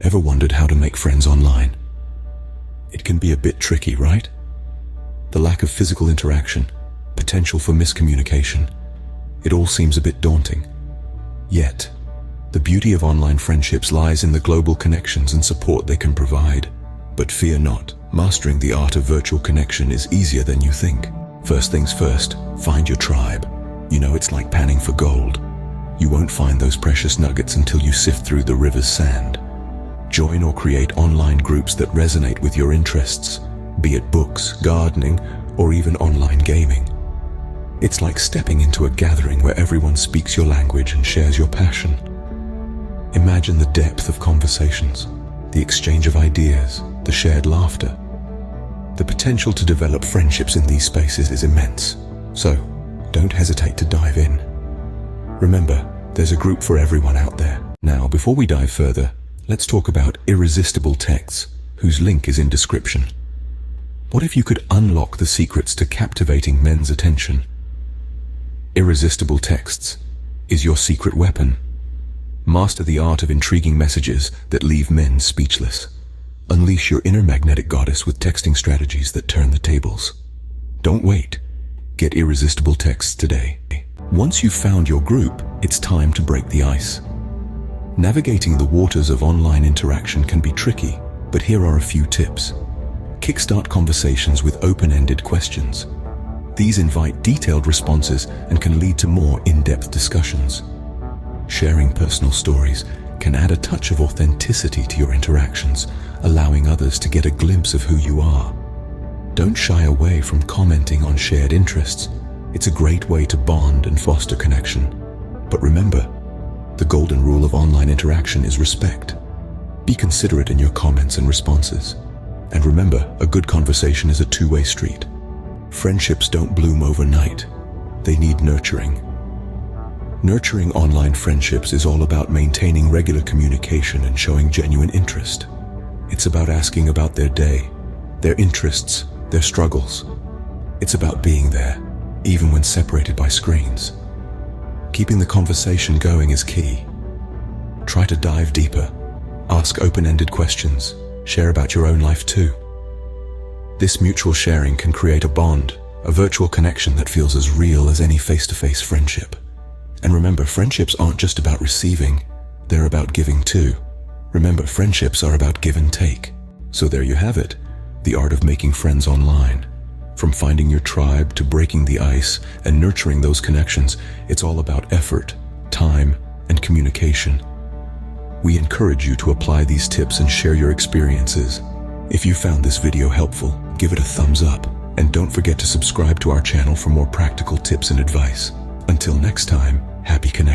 Ever wondered how to make friends online? It can be a bit tricky, right? The lack of physical interaction, potential for miscommunication, it all seems a bit daunting. Yet, the beauty of online friendships lies in the global connections and support they can provide. But fear not, mastering the art of virtual connection is easier than you think. First things first, find your tribe. You know, it's like panning for gold. You won't find those precious nuggets until you sift through the river's sand. Join or create online groups that resonate with your interests, be it books, gardening, or even online gaming. It's like stepping into a gathering where everyone speaks your language and shares your passion. Imagine the depth of conversations, the exchange of ideas, the shared laughter. The potential to develop friendships in these spaces is immense, so don't hesitate to dive in. Remember, there's a group for everyone out there. Now, before we dive further, let's talk about irresistible texts, whose link is in description. What if you could unlock the secrets to captivating men's attention? Irresistible texts is your secret weapon. Master the art of intriguing messages that leave men speechless. Unleash your inner magnetic goddess with texting strategies that turn the tables. Don't wait. Get irresistible texts today. Once you've found your group, it's time to break the ice. Navigating the waters of online interaction can be tricky, but here are a few tips. Kickstart conversations with open-ended questions. These invite detailed responses and can lead to more in-depth discussions. Sharing personal stories can add a touch of authenticity to your interactions, allowing others to get a glimpse of who you are. Don't shy away from commenting on shared interests. It's a great way to bond and foster connection. But remember, the golden rule of online interaction is respect. Be considerate in your comments and responses. And remember, a good conversation is a two-way street. Friendships don't bloom overnight. They need nurturing. Nurturing online friendships is all about maintaining regular communication and showing genuine interest. It's about asking about their day, their interests, their struggles. It's about being there, even when separated by screens. Keeping the conversation going is key. Try to dive deeper. Ask open-ended questions. Share about your own life too. This mutual sharing can create a bond, a virtual connection that feels as real as any face-to-face friendship. And remember, friendships aren't just about receiving, they're about giving too. Remember, friendships are about give and take. So there you have it, the art of making friends online. From finding your tribe to breaking the ice and nurturing those connections, it's all about effort, time, and communication. We encourage you to apply these tips and share your experiences. If you found this video helpful, give it a thumbs up, and don't forget to subscribe to our channel for more practical tips and advice. Until next time, happy connecting.